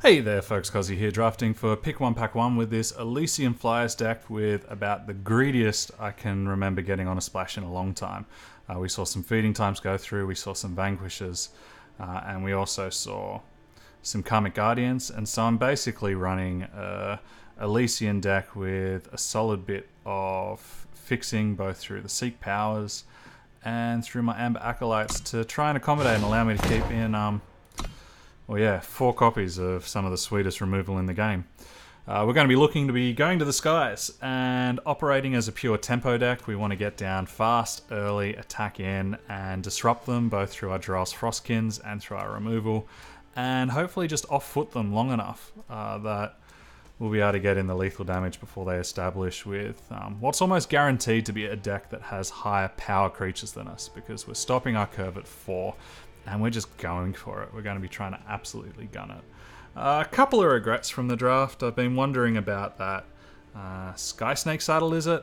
Hey there folks, Kozzi here, drafting for Pick 1 Pack 1 with this Elysian Fliers deck with about the greediest I can remember getting on a splash in a long time. We saw some feeding times go through, we saw some Vanquishes, and we also saw some Karmic Guardians, and so I'm basically running a Elysian deck with a solid bit of fixing both through the Seek Powers and through my Amber Acolytes to try and accommodate and allow me to keep in 4 copies of some of the sweetest removal in the game. We're going to be looking to be going to the skies and operating as a pure tempo deck. We want to get down fast, early, attack in, and disrupt them both through our Drell's Frostkins and through our removal, and hopefully just off-foot them long enough that we'll be able to get in the lethal damage before they establish with what's almost guaranteed to be a deck that has higher power creatures than us, because we're stopping our curve at 4. And we're just going for it. We're going to be trying to absolutely gun it. A couple of regrets from the draft. I've been wondering about that. Sky Snake Saddle, is it?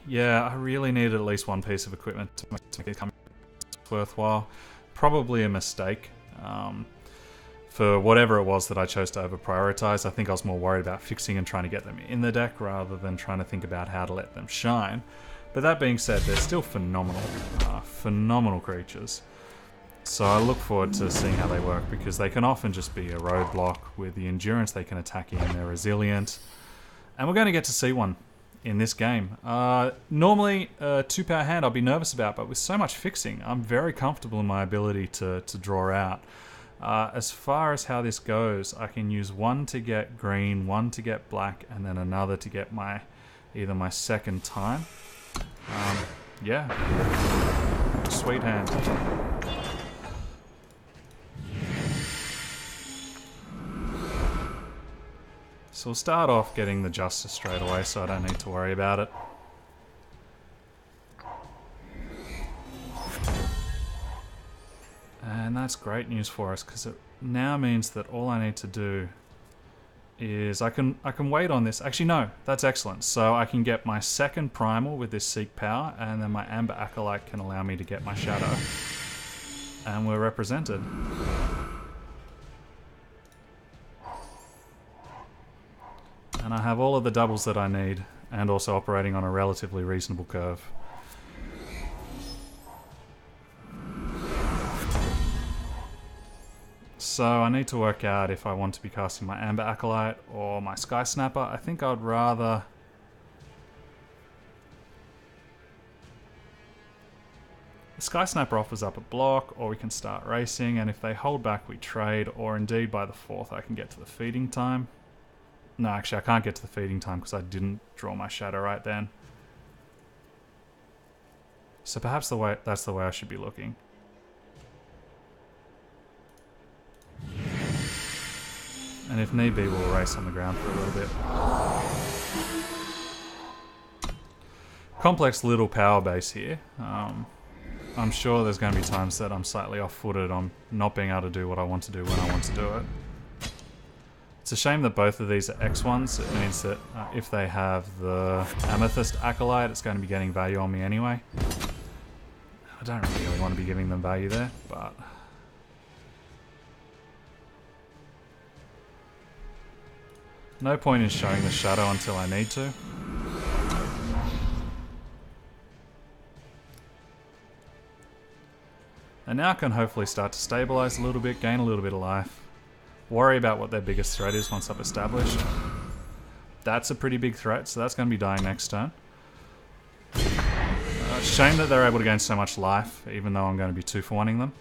Yeah, I really needed at least one piece of equipment to make it worthwhile. Probably a mistake. For whatever it was that I chose to over-prioritize, I think I was more worried about fixing and trying to get them in the deck rather than trying to think about how to let them shine. But that being said, they're still phenomenal. Phenomenal creatures. So I look forward to seeing how they work, because they can often just be a roadblock. With the endurance they can attack in, they're resilient. And we're going to get to see one in this game. Normally, a 2-power hand I'll be nervous about, but with so much fixing, I'm very comfortable in my ability to draw out. As far as how this goes, I can use one to get green, one to get black, and then another to get either my second time. Yeah. Sweet hand. So we'll start off getting the Justice straight away, so I don't need to worry about it. And that's great news for us, because it now means that all I need to do is I can wait on this. Actually, no, that's excellent. So I can get my second primal with this Seek Power, and then my Amber Acolyte can allow me to get my Shadow. And we're represented. And I have all of the doubles that I need, and also operating on a relatively reasonable curve. So I need to work out if I want to be casting my Amber Acolyte or my Sky Snapper. I think I'd rather... The Sky Snapper offers up a block, or we can start racing, and if they hold back we trade, or indeed by the 4th I can get to the feeding time. No, actually I can't get to the feeding time because I didn't draw my Shadow right then. So perhaps that's the way I should be looking. And if need be, we'll race on the ground for a little bit. Complex little power base here. I'm sure there's going to be times that I'm slightly off-footed on not being able to do what I want to do when I want to do it. It's a shame that both of these are X1s. It means that if they have the Amethyst Acolyte, it's going to be getting value on me anyway. I don't really want to be giving them value there, but... No point in showing the Shadow until I need to. And now I can hopefully start to stabilize a little bit, gain a little bit of life. Worry about what their biggest threat is once I've established. That's a pretty big threat, so that's going to be dying next turn. Shame that they're able to gain so much life, even though I'm going to be 2-for-1ing them.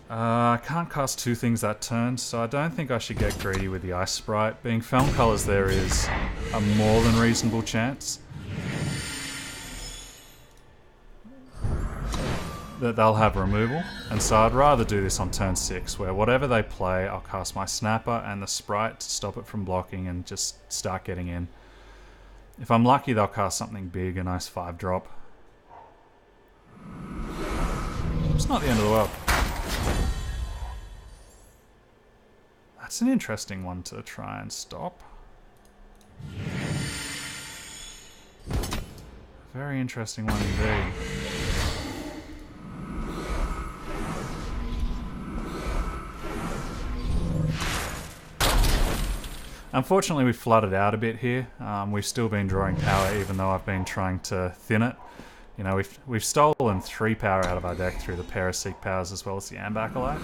I can't cast 2 things that turn, so I don't think I should get greedy with the Ice Sprite. Being Felm Colors, there is a more than reasonable chance that they'll have removal, and so I'd rather do this on turn 6, where whatever they play, I'll cast my Snapper and the Sprite to stop it from blocking and just start getting in. If I'm lucky, they'll cast something big, a nice 5-drop. It's not the end of the world. That's an interesting one to try and stop. Very interesting one indeed. Unfortunately, we flooded out a bit here. We've still been drawing power, even though I've been trying to thin it. You know, we've stolen 3 power out of our deck through the Seek powers as well as the Amber Acolyte.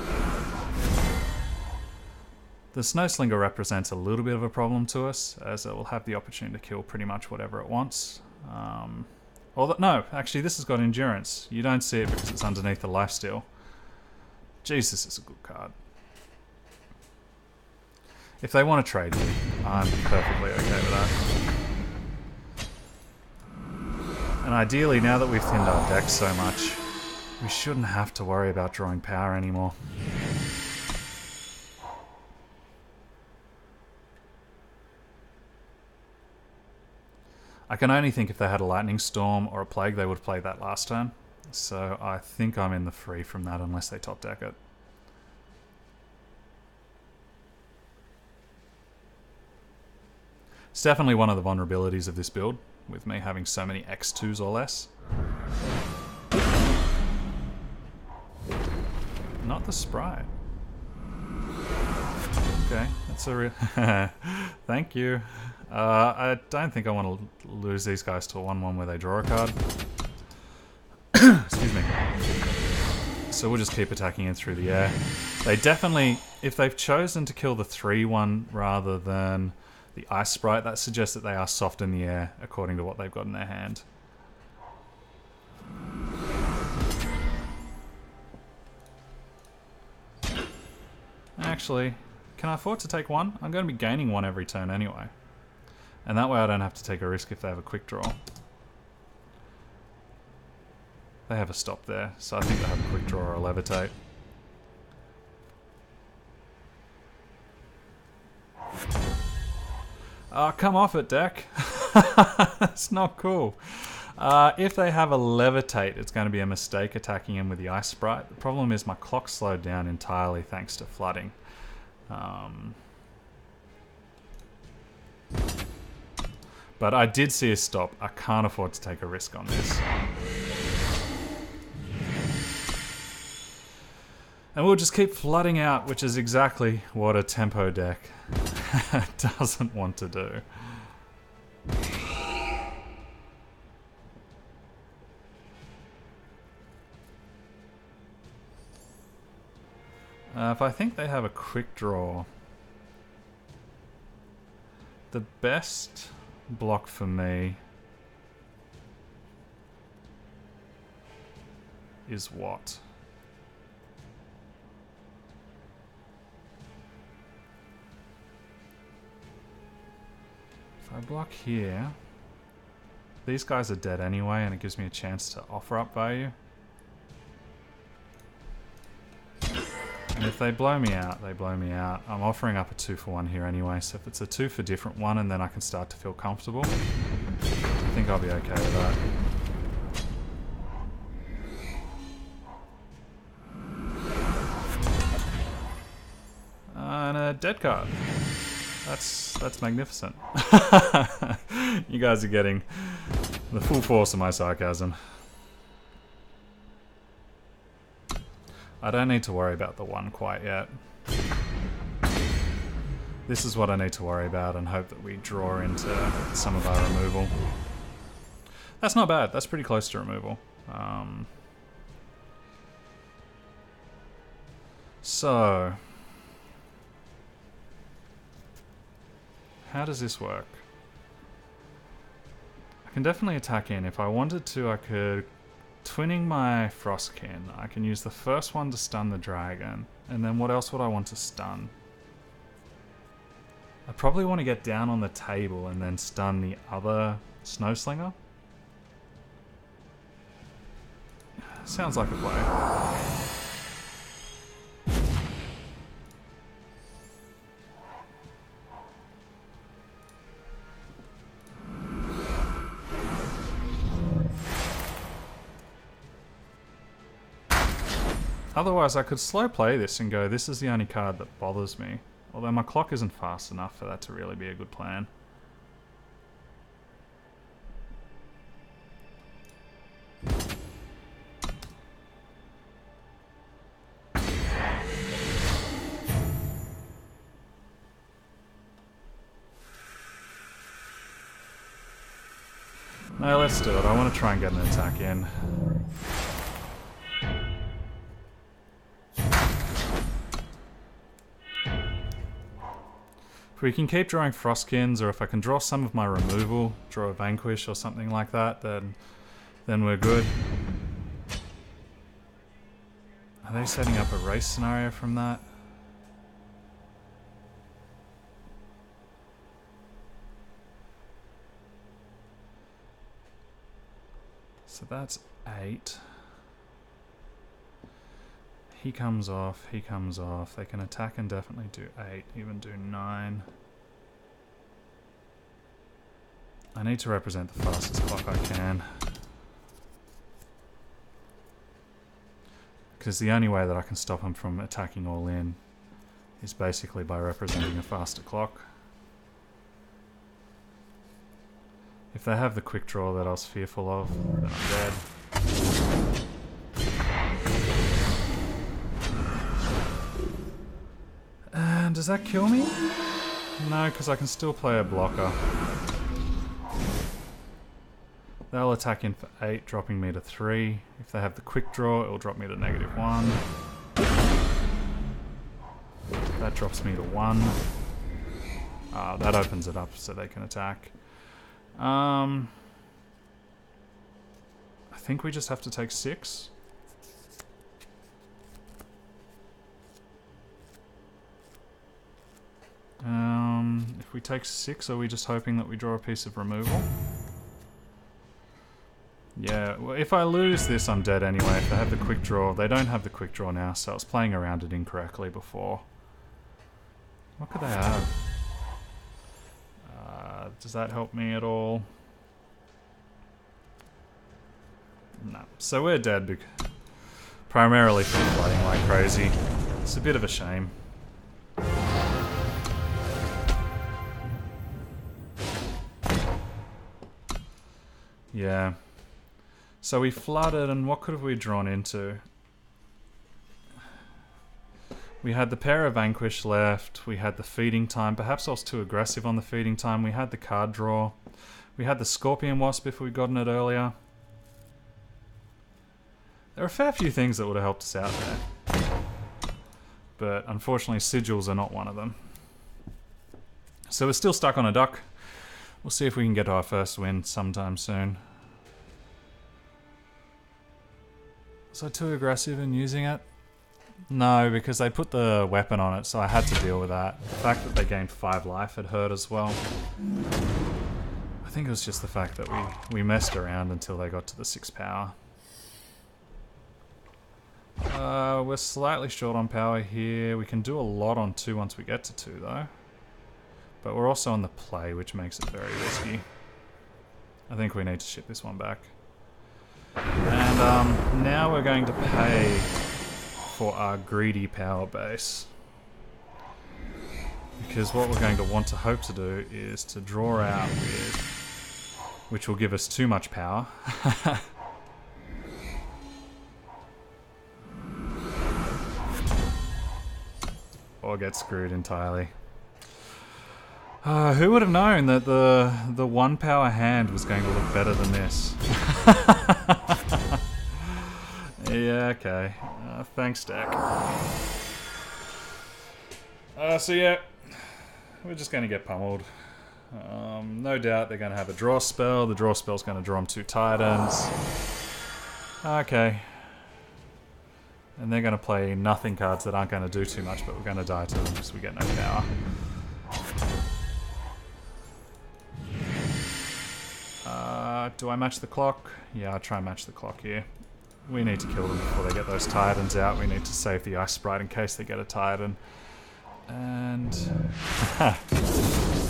The Snowslinger represents a little bit of a problem to us, as it will have the opportunity to kill pretty much whatever it wants. No, actually this has got Endurance. You don't see it because it's underneath the lifesteal. Jesus, is a good card. If they want to trade me, I'm perfectly okay with that. And ideally, now that we've thinned our deck so much, we shouldn't have to worry about drawing power anymore. I can only think if they had a Lightning Storm or a Plague, they would have played that last turn. So I think I'm in the free from that unless they top deck it. It's definitely one of the vulnerabilities of this build, with me having so many X2s or less. Not the Sprite. Okay, that's a real... Thank you. I don't think I want to lose these guys to a 1-1 where they draw a card. Excuse me. So we'll just keep attacking in through the air. They definitely, if they've chosen to kill the 3-1 rather than the Ice Sprite, that suggests that they are soft in the air according to what they've got in their hand. Actually, can I afford to take 1? I'm going to be gaining 1 every turn anyway. And that way I don't have to take a risk if they have a quick draw. They have a stop there, so I think they have a quick draw or a levitate. Come off it, deck. That's not cool. If they have a levitate, it's going to be a mistake attacking him with the Ice Sprite. The problem is my clock slowed down entirely thanks to flooding. But I did see a stop. I can't afford to take a risk on this. And we'll just keep flooding out, which is exactly what a tempo deck doesn't want to do. If I think they have a quick draw, the best block for me is what? If I block here, these guys are dead anyway, and it gives me a chance to offer up value. And if they blow me out, they blow me out. I'm offering up a 2-for-1 here anyway, so if it's a 2 for different one and then I can start to feel comfortable, I think I'll be okay with that. And a dead card. That's magnificent. You guys are getting the full force of my sarcasm. I don't need to worry about the 1 quite yet. This is what I need to worry about and hope that we draw into some of our removal. That's not bad. That's pretty close to removal. So, how does this work? I can definitely attack in. If I wanted to, I could... Twinning my Frostkin, I can use the first one to stun the dragon, and then what else would I want to stun? I probably want to get down on the table and then stun the other Snowslinger. Sounds like a play. Otherwise, I could slow play this and go, this is the only card that bothers me. Although my clock isn't fast enough for that to really be a good plan. No, let's do it. I want to try and get an attack in. If we can keep drawing Frostkins, or if I can draw some of my removal, draw a Vanquish or something like that, then we're good. Are they setting up a race scenario from that? So that's 8. He comes off, he comes off. They can attack and definitely do 8, even do 9. I need to represent the fastest clock I can. Because the only way that I can stop him from attacking all in is basically by representing a faster clock. If they have the quick draw that I was fearful of, then I'm dead. And does that kill me? No, because I can still play a blocker. They'll attack in for 8, dropping me to 3. If they have the quick draw, it'll drop me to -1. That drops me to 1. That opens it up so they can attack. I think we just have to take 6. If we take 6, are we just hoping that we draw a piece of removal? Yeah, well, if I lose this, I'm dead anyway. If they have the quick draw, they don't have the quick draw now, so I was playing around it incorrectly before. What could they have? Does that help me at all? No. So we're dead, primarily from flooding like crazy. It's a bit of a shame. Yeah. So we flooded, and what could have we drawn into? We had the pair of Vanquish left, we had the feeding time. Perhaps I was too aggressive on the feeding time. We had the card draw. We had the Scorpion Wasp if we'd gotten it earlier. There are a fair few things that would have helped us out there. But unfortunately, sigils are not one of them. So we're still stuck on a duck. We'll see if we can get to our first win sometime soon. Was I too aggressive in using it? No, because they put the weapon on it, so I had to deal with that. The fact that they gained 5 life had hurt as well. I think it was just the fact that we messed around until they got to the 6 power. We're slightly short on power here. We can do a lot on 2 once we get to 2 though. But we're also on the play, which makes it very risky. I think we need to ship this one back. And now we're going to pay for our greedy power base. Because what we're going to want to hope to do is to draw out with, which will give us too much power. Or get screwed entirely. Who would have known that the 1 power hand was going to look better than this? Yeah, okay. Thanks, Dak. So yeah, we're just going to get pummeled. No doubt they're going to have a draw spell. The draw spell's going to draw them 2 Titans. Okay. And they're going to play nothing cards that aren't going to do too much, but we're going to die to them because we get no power. Do I match the clock? Yeah, I'll try and match the clock here. We need to kill them before they get those Titans out. We need to save the Ice Sprite in case they get a Titan. And...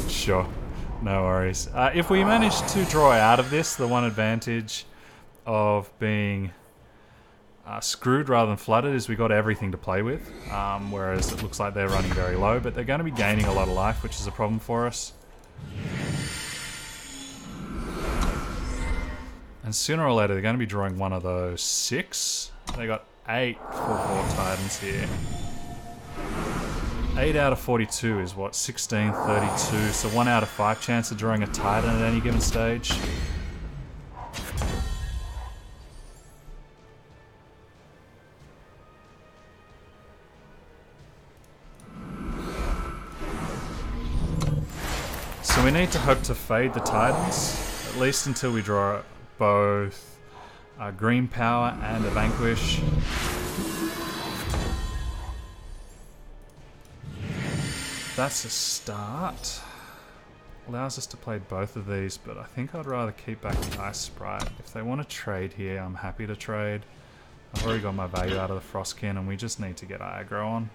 sure. No worries. If we manage to draw out of this, the one advantage of being screwed rather than flooded is we got everything to play with. Whereas it looks like they're running very low, but they're going to be gaining a lot of life, which is a problem for us. And sooner or later, they're going to be drawing one of those 6. They got 8 4/4 Titans here. 8 out of 42 is what? 16, 32. So 1 out of 5 chance of drawing a Titan at any given stage. we need to hope to fade the Titans, at least until we draw both green power and a Vanquish. That's a start. Allows us to play both of these, but I think I'd rather keep back the Ice Sprite. If they want to trade here, I'm happy to trade. I've already got my value out of the Frostkin, and we just need to get aggro on.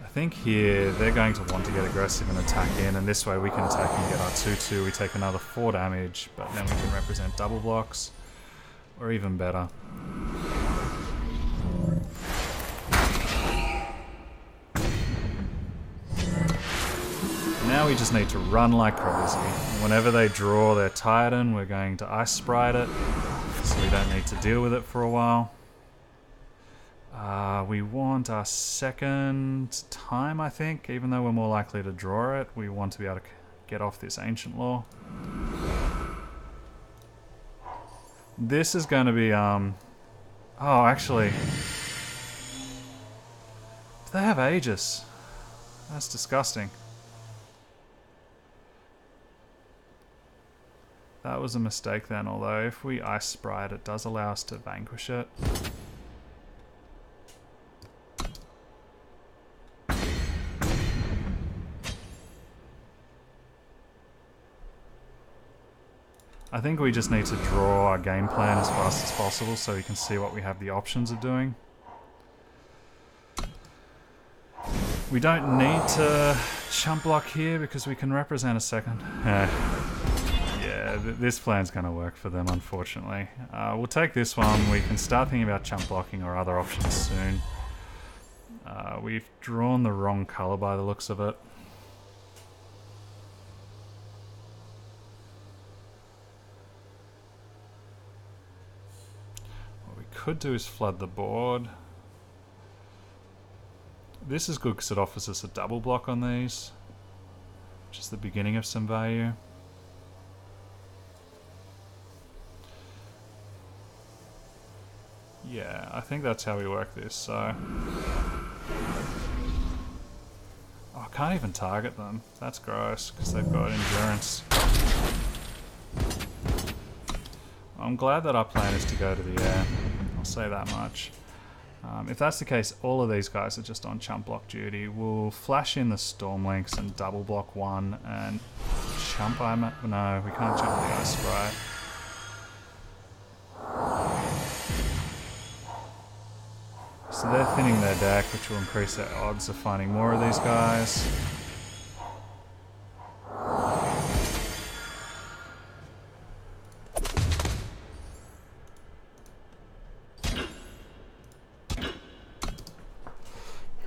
I think here they're going to want to get aggressive and attack in, and this way we can attack and get our 2-2. We take another 4 damage, but then we can represent double blocks, or even better. Now we just need to run like crazy. Whenever they draw their Titan, we're going to Ice Sprite it, so we don't need to deal with it for a while. We want our second time, I think. Even though we're more likely to draw it, we want to be able to get off this Ancient Law. This is going to be, oh, actually, they have Aegis. That's disgusting. That was a mistake then, although if we Ice Sprite, it does allow us to Vanquish it. I think we just need to draw our game plan as fast as possible so we can see what we have the options of doing. We don't need to chump block here because we can represent a second. Yeah, this plan's going to work for them, unfortunately. We'll take this one. We can start thinking about chump blocking or other options soon. We've drawn the wrong color by the looks of it. Could do is flood the board. This is good because it offers us a double block on these, which is the beginning of some value. Yeah, I think that's how we work this, so... Oh, I can't even target them. That's gross, because they've got endurance. I'm glad that our plan is to go to the air. I'll say that much. If that's the case, all of these guys are just on chump block duty. We'll flash in the Storm Links and double block one and chump. No, we can't chump the Ice Sprite. So they're thinning their deck, which will increase their odds of finding more of these guys.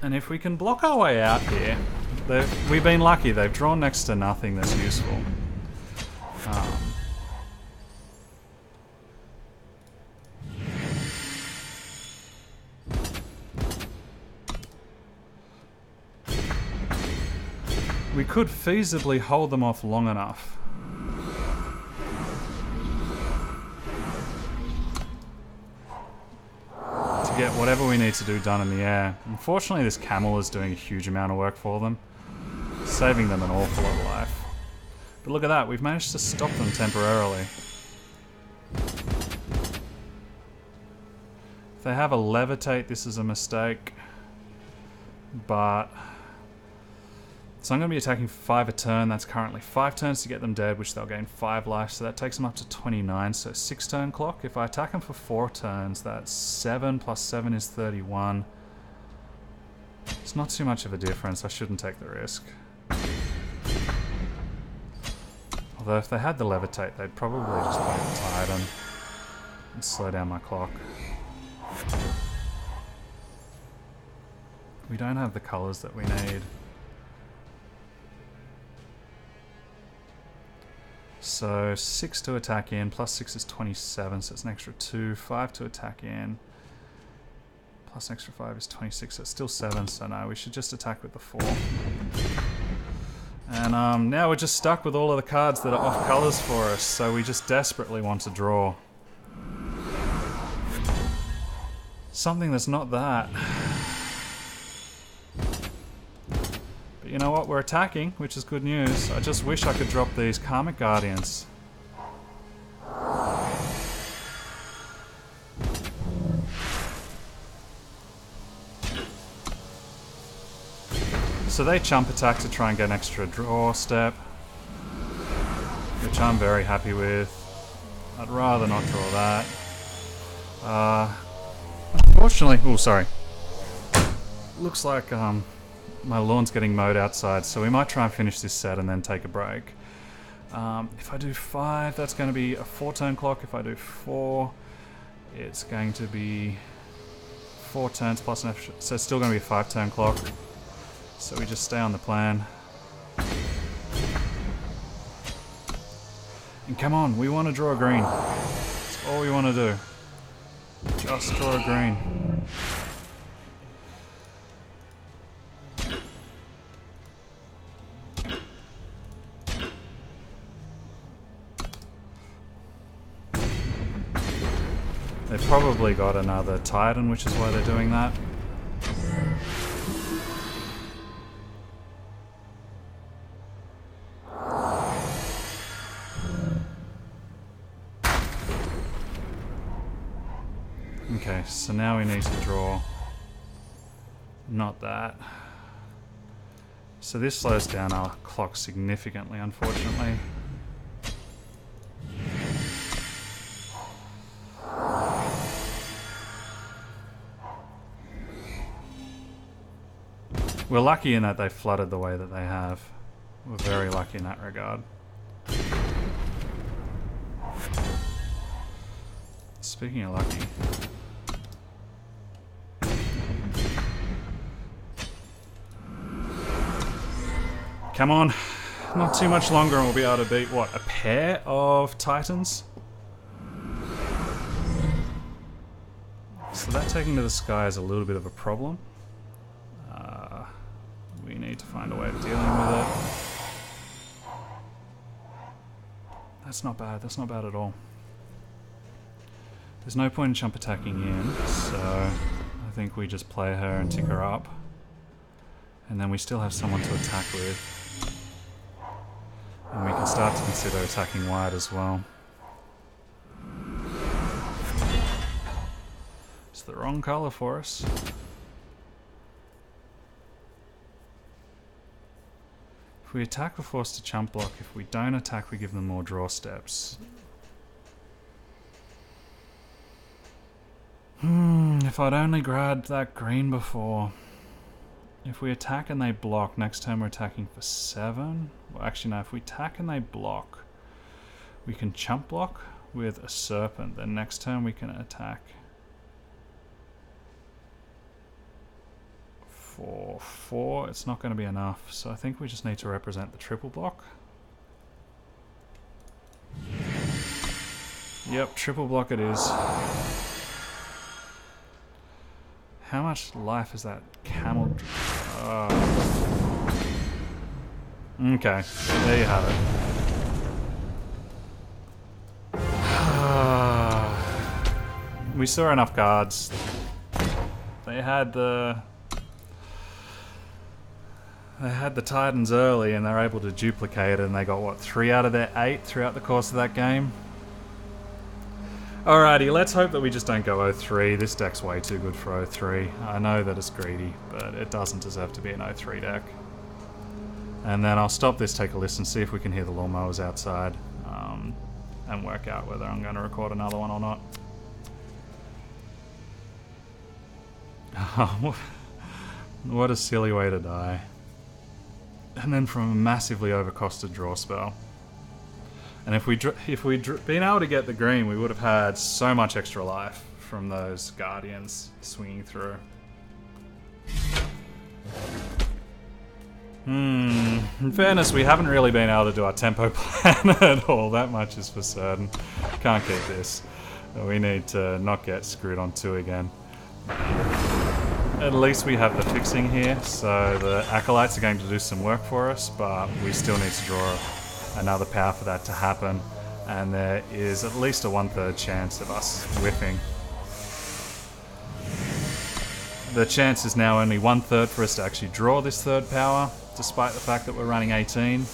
And if we can block our way out here, we've been lucky. They've drawn next to nothing that's useful. We could feasibly hold them off long enough. Get whatever we need to do done in the air. Unfortunately, this camel is doing a huge amount of work for them, saving them an awful lot of life. But look at that, we've managed to stop them temporarily. If they have a levitate, this is a mistake. But... So I'm going to be attacking 5 a turn. That's currently 5 turns to get them dead, which they'll gain 5 life, so that takes them up to 29, so 6 turn clock. If I attack them for 4 turns, that's 7 plus 7 is 31. It's not too much of a difference. I shouldn't take the risk. Although if they had the levitate, they'd probably just play the Titan and slow down my clock. We don't have the colors that we need. So 6 to attack in, plus 6 is 27, so it's an extra 2. 5 to attack in, plus an extra 5 is 26, so it's still 7, so no, we should just attack with the 4. And now we're just stuck with all of the cards that are off colors for us, so we just desperately want to draw something that's not that. But you know what? We're attacking, which is good news. I just wish I could drop these Karmic Guardians. So they chump attack to try and get an extra draw step, which I'm very happy with. I'd rather not draw that. Unfortunately, oh sorry. Looks like my lawn's getting mowed outside, so we might try and finish this set and then take a break. If I do 5, that's going to be a 4-turn clock. If I do 4, it's going to be 4 turns plus an extra, so it's still going to be a 5-turn clock. So we just stay on the plan. And come on, we want to draw a green. That's all we want to do. Just draw a green. They've probably got another Titan, which is why they're doing that. Okay, so now we need to draw not that. So this slows down our clock significantly, unfortunately. We're lucky in that they flooded the way that they have. We're very lucky in that regard. Speaking of lucky... Come on, not too much longer and we'll be able to beat, what, a pair of Titans? So that taking to the sky is a little bit of a problem. We need to find a way of dealing with it. That's not bad at all. There's no point in jump attacking in, so I think we just play her and tick her up. And then we still have someone to attack with. And we can start to consider attacking wide as well. It's the wrong colour for us. If we attack, we're forced to chump block. If we don't attack, we give them more draw steps. If I'd only grabbed that green before. If we attack and they block, next turn we're attacking for 7. Well, actually no, if we attack and they block, we can chump block with a serpent. Then next turn we can attack for 4. It's not going to be enough, so I think we just need to represent the triple block. Yep, triple block it is. How much life is that camel? Okay, there you have it. We saw enough cards. They had the Titans early and they're able to duplicate it, and they got what, 3 out of their 8 throughout the course of that game. Alrighty, let's hope that we just don't go 0-3. This deck's way too good for 0-3. I know that it's greedy, but it doesn't deserve to be an 0-3 deck. And then I'll stop this, take a listen, see if we can hear the lawnmowers outside, and work out whether I'm going to record another one or not. What a silly way to die. And then from a massively overcosted draw spell. And if we'd been able to get the green, we would have had so much extra life from those Guardians swinging through. In fairness, we haven't really been able to do our tempo plan at all. That much is for certain. Can't keep this. We need to not get screwed on 2 again. At least we have the fixing here, so the Acolytes are going to do some work for us, but we still need to draw another power for that to happen, and there is at least a 1/3 chance of us whiffing. The chance is now only 1/3 for us to actually draw this third power, despite the fact that we're running 18.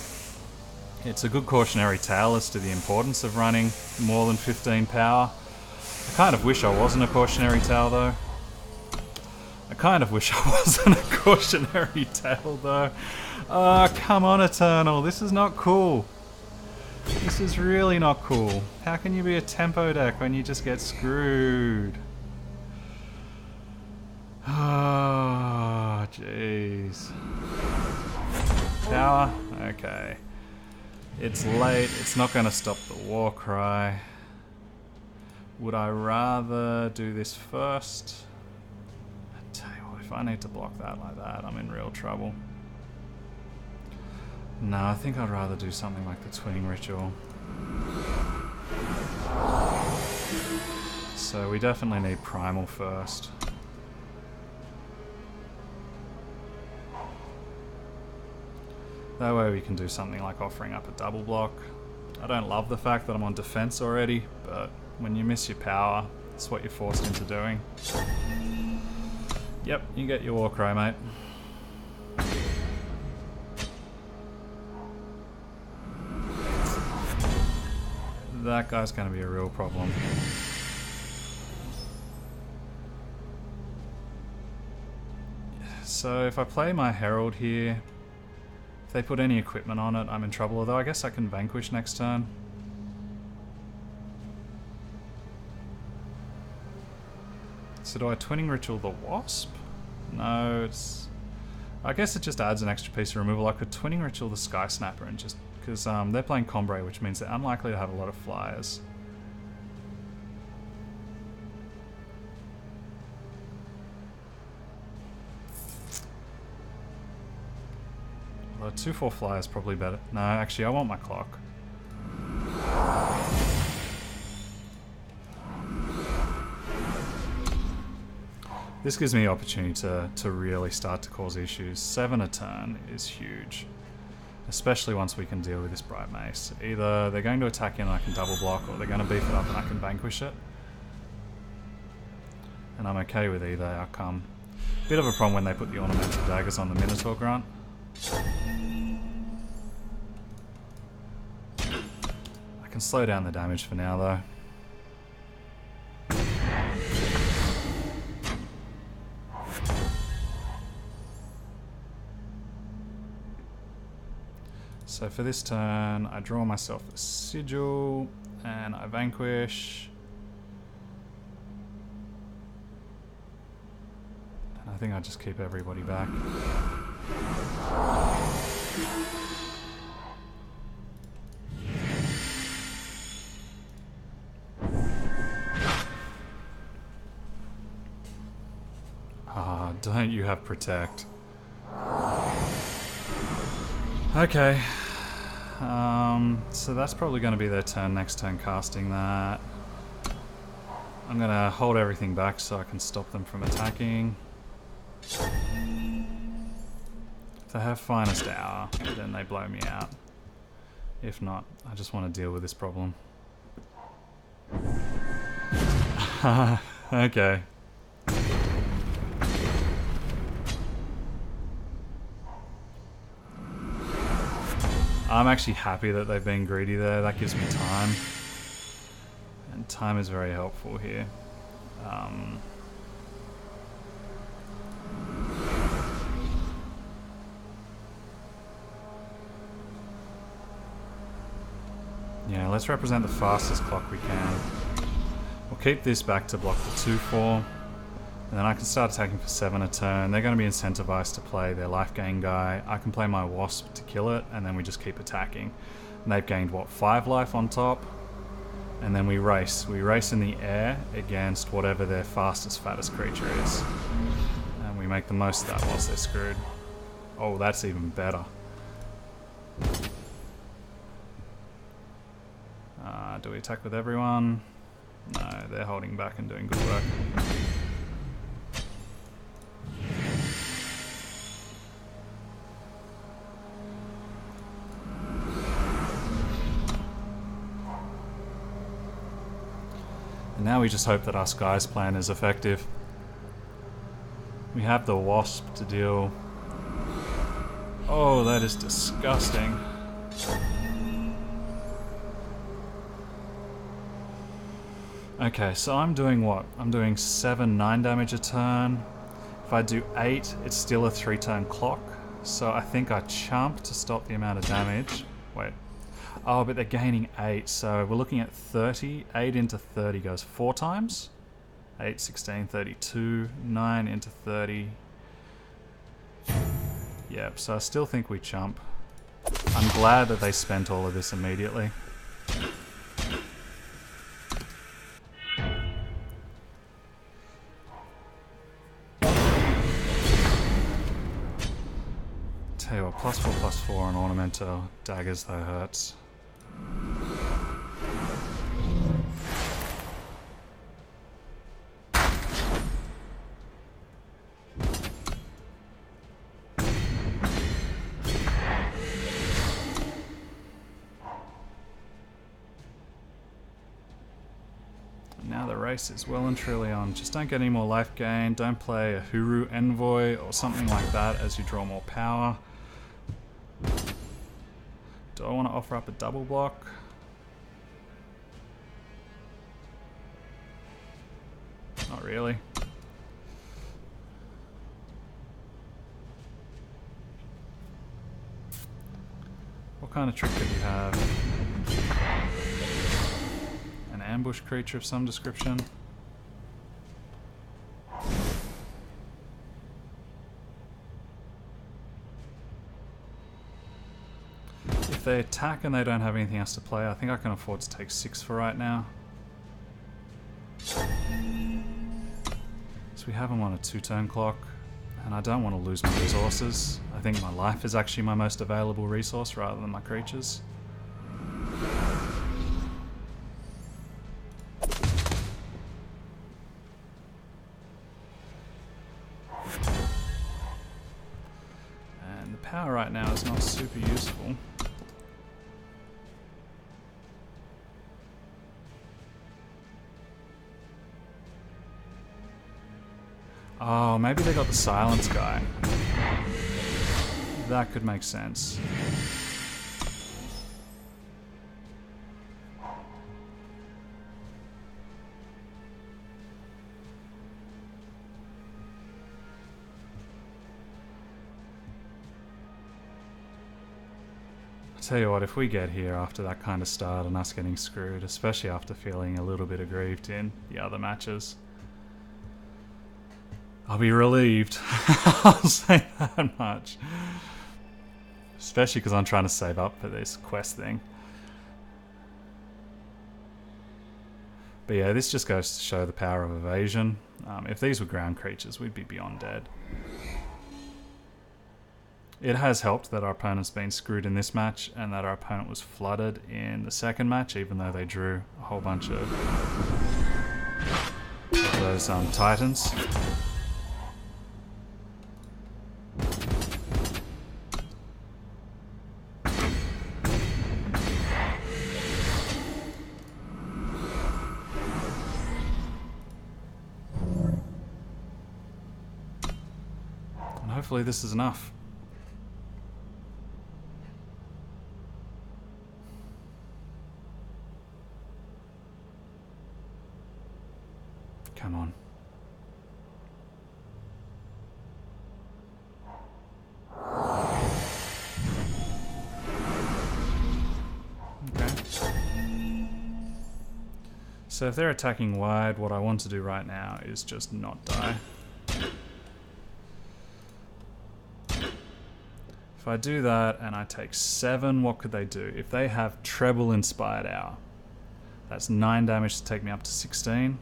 It's a good cautionary tale as to the importance of running more than 15 power. I kind of wish I wasn't a cautionary tale though. Oh, come on, Eternal. This is not cool. This is really not cool. How can you be a tempo deck when you just get screwed? Oh, jeez. Power? Okay. It's late. It's not going to stop the war cry. Would I rather do this first? I tell you what, if I need to block that like that, I'm in real trouble. No, I think I'd rather do something like the Twinning Ritual. So we definitely need Primal first. That way we can do something like offering up a double block. I don't love the fact that I'm on defense already, but when you miss your power, it's what you're forced into doing. Yep, you get your war cry, mate. That guy's going to be a real problem. So if I play my Herald here, if they put any equipment on it, I'm in trouble. Although I guess I can Vanquish next turn. So do I Twinning Ritual the Wasp? No, it's... I guess it just adds an extra piece of removal. I could Twinning Ritual the Sky Snapper and just... Because they're playing Combre, which means they're unlikely to have a lot of Flyers. Well, 2/4 Flyers probably better. No, actually I want my clock. This gives me the opportunity to really start to cause issues. 7 a turn is huge. Especially once we can deal with this Bright Mace. Either they're going to attack in and I can double block, or they're going to beef it up and I can Vanquish it. And I'm okay with either outcome. Bit of a problem when they put the Ornamental Daggers on the Minotaur Grunt. I can slow down the damage for now though. So for this turn, I draw myself a Sigil, and I Vanquish. And I think I just keep everybody back. Ah, don't you have Protect. Okay. So that's probably going to be their turn next turn casting that. I'm going to hold everything back so I can stop them from attacking. If they have Finest Hour, then they blow me out. If not, I just want to deal with this problem. Okay. I'm actually happy that they've been greedy there. That gives me time. And time is very helpful here. Yeah, let's represent the fastest clock we can. We'll keep this back to block the 2/4. And then I can start attacking for 7 a turn. They're going to be incentivized to play their life gain guy. I can play my Wasp to kill it, and then we just keep attacking. And they've gained, what, 5 life on top? And then we race. We race in the air against whatever their fastest, fattest creature is. And we make the most of that whilst they're screwed. Oh, that's even better. Do we attack with everyone? No, they're holding back and doing good work. And now we just hope that our Skies plan is effective. We have the Wasp to deal. Oh, that is disgusting. Okay, so I'm doing what? I'm doing 7, 9 damage a turn. If I do 8, it's still a 3-turn clock. So I think I chump to stop the amount of damage. Wait. Oh, but they're gaining 8, so we're looking at 30. 8 into 30 goes 4 times. 8, 16, 32. 9 into 30. Yep, so I still think we chump. I'm glad that they spent all of this immediately. Tell you what, +4/+4 on ornamental daggers though hurts. Now the race is well and truly on. Just don't get any more life gain. Don't play a Huru Envoy or something like that as you draw more power. Do I want to offer up a double block? Not really. What kind of trick could you have? An ambush creature of some description? If they attack and they don't have anything else to play, I think I can afford to take 6 for right now. So we have them on a 2-turn clock, and I don't want to lose my resources. I think my life is actually my most available resource rather than my creatures. And the power right now is not super useful. Oh, maybe they got the silence guy. That could make sense. I tell you what, if we get here after that kind of start and us getting screwed, especially after feeling a little bit aggrieved in the other matches, I'll be relieved. I'll say that much. Especially because I'm trying to save up for this quest thing. But yeah, this just goes to show the power of evasion. If these were ground creatures, we'd be beyond dead. It has helped that our opponent's been screwed in this match and that our opponent was flooded in the second match, even though they drew a whole bunch of those titans. Hopefully this is enough. Come on. Okay. So if they're attacking wide, what I want to do right now is just not die. If I do that and I take 7, what could they do? If they have treble inspired hour, that's 9 damage to take me up to 16.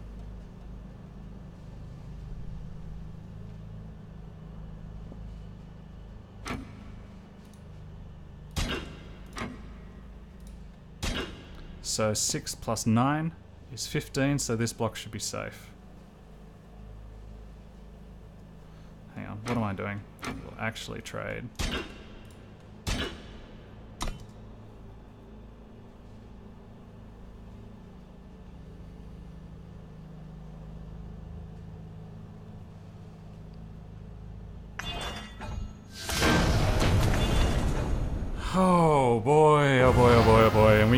So 6 plus 9 is 15, so this block should be safe. Hang on, what am I doing? We'll actually trade.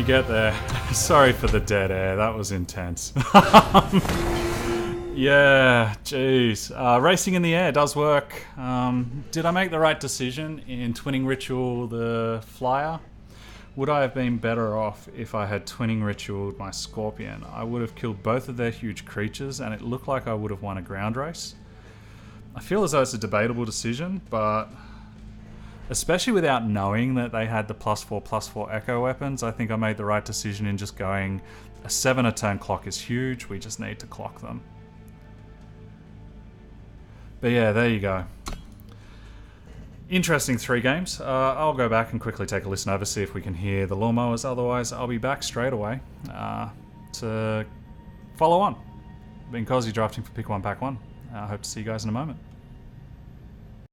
get there. Sorry for the dead air, that was intense. Yeah, jeez. Racing in the air does work. Did I make the right decision in twinning Ritual the Flyer? Would I have been better off if I had twinning Ritualed my Scorpion? I would have killed both of their huge creatures and it looked like I would have won a ground race. I feel as though it's a debatable decision, but especially without knowing that they had the +4/+4 echo weapons, I think I made the right decision in just going, a 7 a turn clock is huge, we just need to clock them. But yeah, there you go. Interesting 3 games. I'll go back and quickly take a listen over, see if we can hear the lawnmowers. Otherwise, I'll be back straight away to follow on. Been Kozzi drafting for Pick 1 Pack 1. I hope to see you guys in a moment.